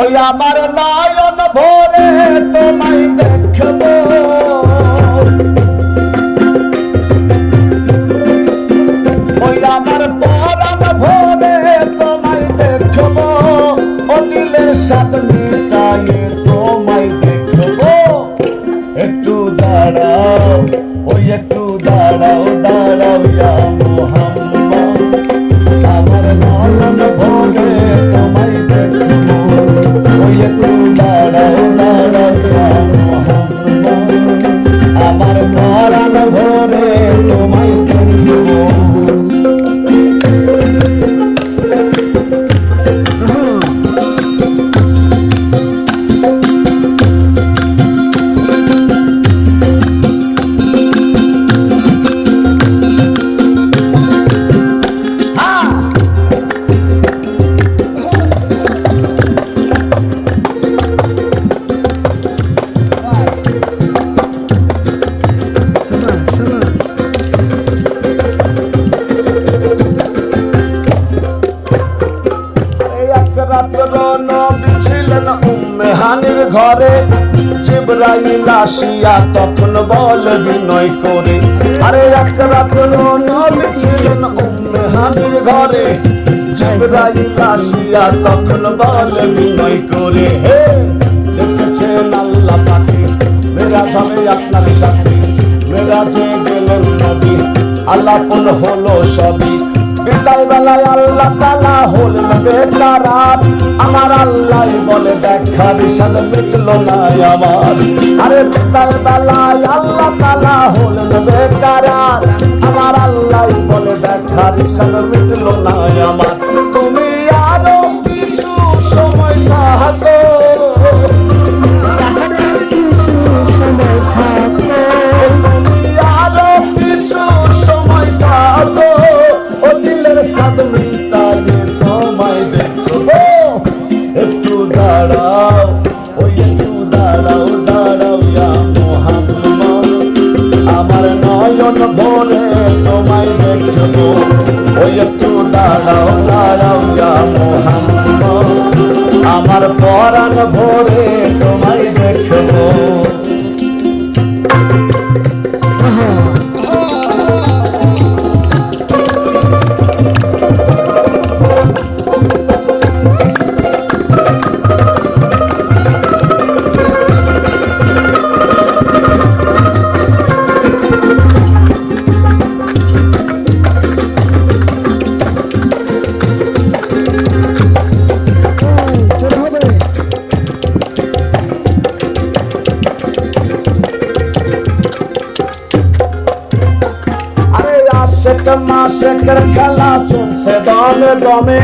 ওই আমার নয়ন ভরে তোমায় দেখবো, ওই আমার পরাণ ভরে তোমায় দেখবো, ও দিলের স্বাদ মিটায়ে তোমায় দেখবো। একটু দাঁড়াও, ওই একটু দাঁড়াও, দাঁড়াও ইয়া মুহাম্মদ, আমার নয়ন ভরে তোমায় দেখবো, ওই একটু দাঁড়াও, দাঁড়াও ইয়া মুহাম্মদ, আমার পরাণ ভরে তোমায় দেখবো। নবী ছিলেন উম্মে হানির ঘরে, জিবরাইল আসিয়া তখন বল বিনয় করে, আরে এক রাত নবী ছিলেন উম্মে হানির ঘরে, জিবরাইল আসিয়া তখন বল বিনয় করে, হে দেখেছেন আল্লাহ পাকে মেরাজ হবে আপনার সাথে, মেরাজে গেলেন নবী আলাপন হলো সবই, বিদায় বেলায় আল্লাহ তাআলা হলেন বেকারার, আমার আল্লাহ বলে দেখার ইশাদ মিটলো না আমার, আরে বিদায় বেলায় আল্লাহ তাআলা হলেন বেকারার, আমার আল্লাহ বলে দেখার ইশাদ মিটলো না আমার। তুমি আরো কিছু সময় থাকো, সাদ মিটায়ে তোমায় দেখবো, একটু দাঁড়াও, ওই একটু দাঁড়াও, দাঁড়াও ইয়া মুহাম্মদ, আমার নয়ন ভরে তোমায় দেখবো, ওই একটু দাঁড়াও, দাঁড়াও ইয়া মুহাম্মদ, আমার পরাণ ভরে তোমায় দেখবো। মাসেকের খেলা চলছে দমে দমে,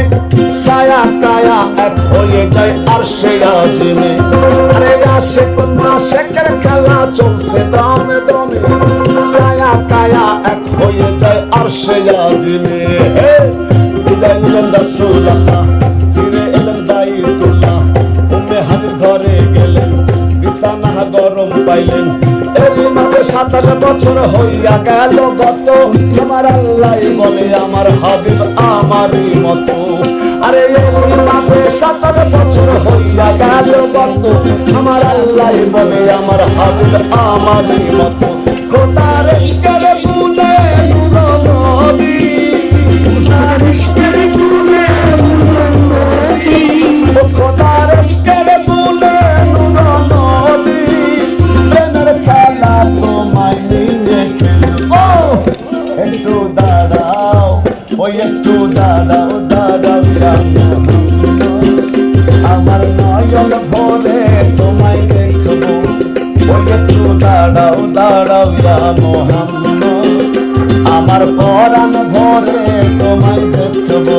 ছায়া কায়া এক হয়ে যায় আরশে আজিমে, আরে আশেক মাসেকের খেলা চলছে দমে দমে, ছায়া কায়া এক হয়ে যায় আরশে আজিমে, বিদায় নিলেন রাসূলুল্লাহ, ফিরে এলেন বাইতুল্লাহ, উম্মে হানির ঘরে গেলেন, বিছানা গরম পাইলেন, এরই মাঝে 27 বছর হইয়া গেল গত, তোমার আল্লাহ বলে আমার হাবিব আমারই মতো, আরে এরই মাঝে 27 বছর হইয়া গেল গত, আমার আল্লাহ বলে আমার হাবিব আমারই মতো। খোদার ইশকের গুণে নূর নবী, খোদার ইশকের গুণে নূর নবী, খোদার ইশকের গুণে নূর নবী, প্রেমের খেলা তোমায় নিয়ে খেলবো, একটু দাঁড়াও, ওই একটু দাঁড়াও, দাঁড়াও ইয়া মুহাম্মদ, আমার নয়ন ভরে তোমায় দেখবো, ওই একটু দাঁড়াও, দাঁড়াও ইয়া মুহাম্মদ, আমার পরাণ ভরে তোমায় দেখবো।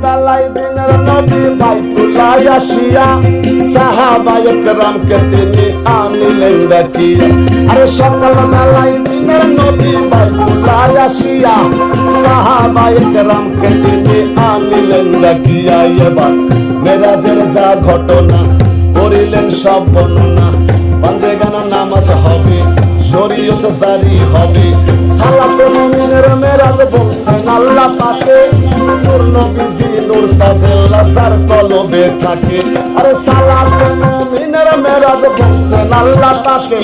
বেলায় দিনের নবী বাইতুল্লাহ আসিয়া সাহাবায়ে কেরামকে তিনি আনিলেন ডাকিয়া। আরে সকাল বেলায় দিনের নবী বাইতুল্লাহ আসিয়া সাহাবায়ে কেরামকে তিনি আনিলেন ডাকিয়া। এবার মেরাজের যা ঘটনা করিলেন সব বর্ণনা। বান্দেগানা নামাজ হবে, শরীয়ত জারি হবে, সালাতে মুমিনের মেরাজ বলছেন আল্লাহ পাকে। নূর নবীজি নূর তাজেল্লা সার কলবে থাকে। আরে সালাতে মুমিনের মেরাজ বলছেন আল্লাহ পাকে।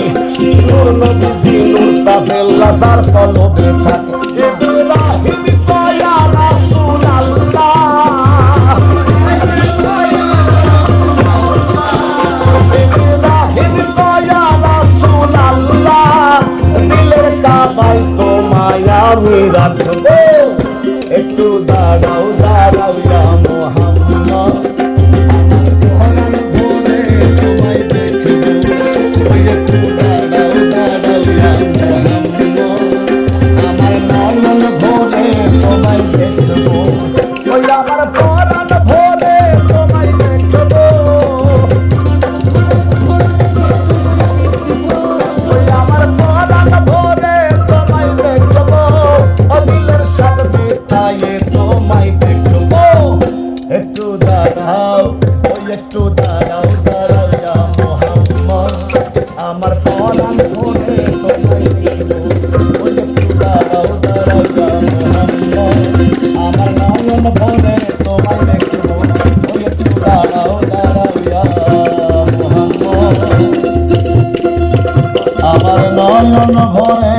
নূর নবীজি নূর তাজেল্লা সার কলবে থাকে। ইব্রাহিম কয়া রাসূলুল্লাহ, ইব্রাহিম কয়া রাসূলুল্লাহ, দিলের কাবায় তোমায় আমি রাখবো। একটু দাঁড়াও দাঁড়াও ইয়া মুহাম্মদ, পরাণ ভরে তোমায় দেখবো। একটু দাঁড়াও দাঁড়াও ইয়া মুহাম্মদ, আমার নয়ন ভরে তোমায় দেখবো। ওই আমার পরাণ ভরে তোমায় দেখবো। ওই আমার পরাণ ভরে তোমায় দেখবো। দিলের সাথে বিতায়ে তোমায় দেখবো। একটু দাঁড়াও, ওই একটু দাঁড়াও দাঁড়াও ইয়া মুহাম্মদ, আমার পরাণ ভরে তোমায় দেখবো। ওই একটু দাঁড়াও দাঁড়াও ইয়া মুহাম্মদ, আমার নয়ন ভরে তোমায় দেখবো। ওই একটু দাঁড়াও দাঁড়াও ইয়া মুহাম্মদ, আমার নয়ন ভরে